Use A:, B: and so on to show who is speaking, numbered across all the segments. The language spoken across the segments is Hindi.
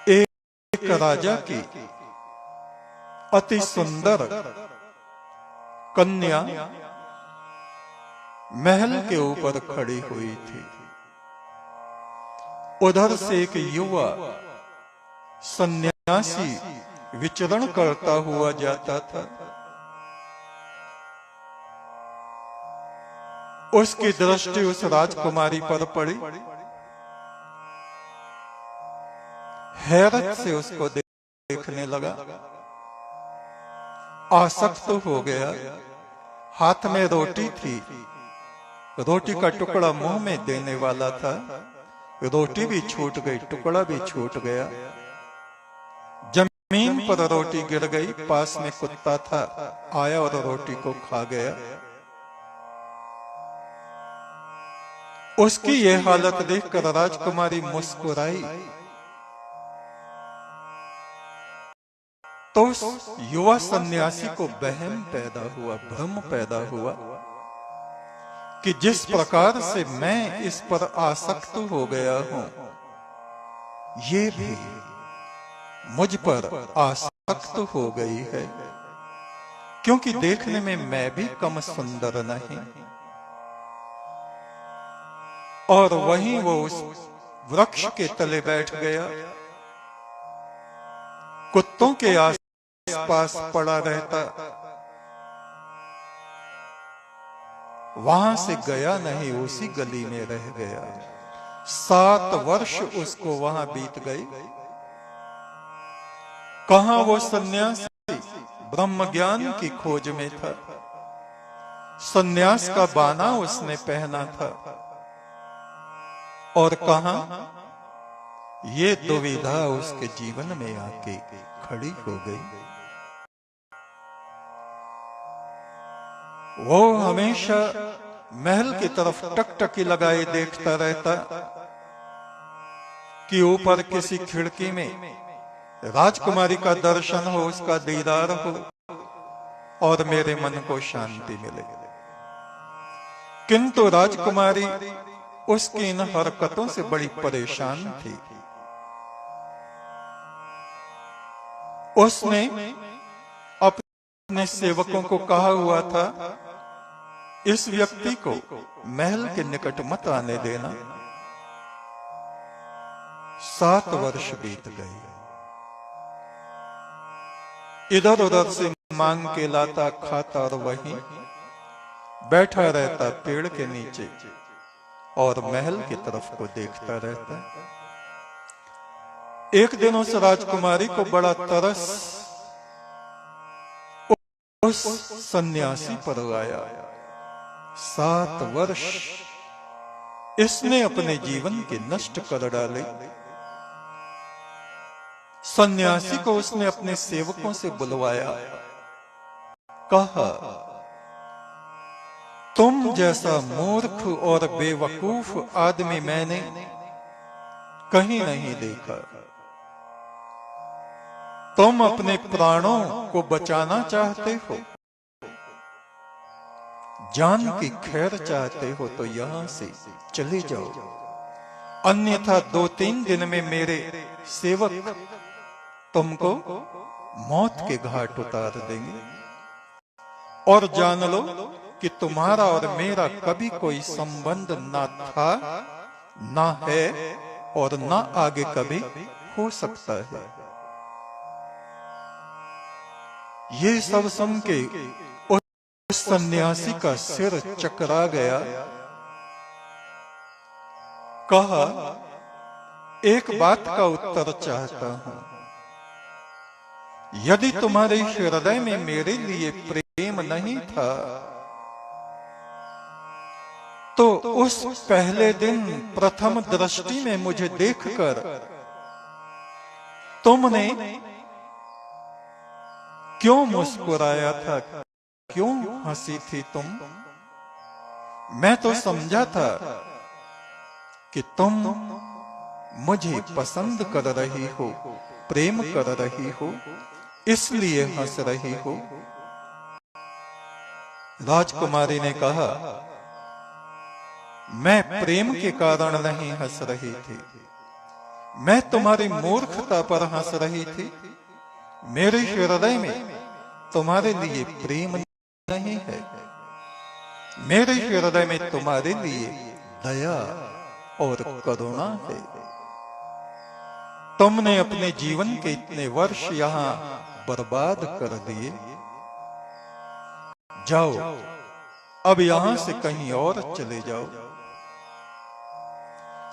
A: एक राजा की अति सुंदर कन्या महल के ऊपर खड़ी हुई थी। उधर से एक युवा सन्यासी विचरण करता हुआ जाता था। उसकी दृष्टि उस राजकुमारी पर पड़ी। हैरत से उसको देखने लगा, आसक्त हो गया। हाथ में रोटी थी, रोटी का टुकड़ा मुंह में देने वाला था, रोटी भी छूट गई, टुकड़ा भी छूट गया। जमीन पर रोटी गिर गई, पास में कुत्ता था, आया और रोटी को खा गया। उसकी यह हालत देखकर राजकुमारी मुस्कुराई। तो उस युवा सन्यासी को वहम पैदा हुआ, भ्रम पैदा हुआ कि जिस प्रकार से मैं इस पर आसक्त हो गया हूं, ये भी मुझ पर आसक्त हो गई है, क्योंकि देखने में मैं भी कम सुंदर नहीं। और वहीं वो उस वृक्ष के तले बैठ गया, कुत्तों के आसपास पड़ा रहता, वहां से गया नहीं, उसी गली में रह गया। 7 वर्ष उसको वहां बीत गई। कहां वो सन्यासी ब्रह्म ज्ञान की खोज में था, सन्यास का बाना उसने पहना था, और कहां ये दुविधा उसके जीवन में आके खड़ी हो गई। वो हमेशा महल की तरफ टकटकी लगाए देखता रहता कि ऊपर किसी खिड़की में राजकुमारी का दर्शन हो, उसका दीदार हो और मेरे मन को शांति मिले। किंतु राजकुमारी उसकी इन हरकतों से बड़ी परेशान थी। उसने अपने सेवकों को कहा हुआ था, इस व्यक्ति को महल के निकट मत आने देना। 7 वर्ष बीत गए। इधर उधर से मांग के लाता, खाता और वहीं बैठा रहता पेड़ के नीचे और महल की तरफ को देखता रहता। एक दिन उस राजकुमारी को बड़ा तरस उस सन्यासी पर आया। 7 वर्ष इसने अपने जीवन के नष्ट कर डाले। सन्यासी को उसने अपने सेवकों से बुलवाया, कहा, तुम जैसा मूर्ख और बेवकूफ आदमी मैंने कहीं नहीं देखा। तुम अपने प्राणों को बचाना चाहते हो, जान की खैर चाहते हो तो यहां से चले जाओ, अन्यथा 2-3 दिन में मेरे सेवक तुमको मौत के घाट उतार देंगे। और जान लो कि तुम्हारा और मेरा कभी कोई संबंध ना था, ना है और ना आगे कभी हो सकता है। ये सब सुन के उस सन्यासी का सिर चकरा गया। कहा, एक बात का उत्तर चाहता हूं। यदि तुम्हारे हृदय में मेरे लिए प्रेम नहीं था, तो उस पहले दिन प्रथम दृष्टि में मुझे देखकर तुमने क्यों मुस्कुराया था, क्यों हंसी थी तुम? मैं तो समझा था कि तुम मुझे पसंद कर रही हो, प्रेम कर रही हो, इसलिए हंस रही हो। राजकुमारी ने कहा, मैं प्रेम के कारण नहीं हंस रही थी, मैं तुम्हारी मूर्खता पर हंस रही थी। मेरे हृदय में तुम्हारे लिए प्रेम नहीं है। मेरे हृदय में तुम्हारे लिए दया और करुणा है। तुमने अपने जीवन के इतने वर्ष यहां बर्बाद कर दिए। जाओ, अब यहां से कहीं और चले जाओ।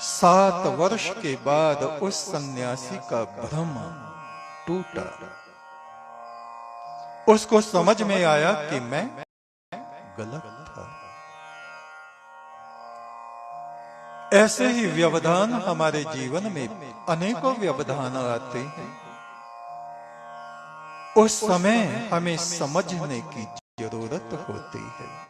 A: 7 वर्ष के बाद उस सन्यासी का भ्रम टूटा। उसको समझ में आया कि मैं गलत था। ऐसे ही व्यवधान हमारे जीवन में अनेकों व्यवधान आते हैं। उस समय हमें समझने की जरूरत होती है।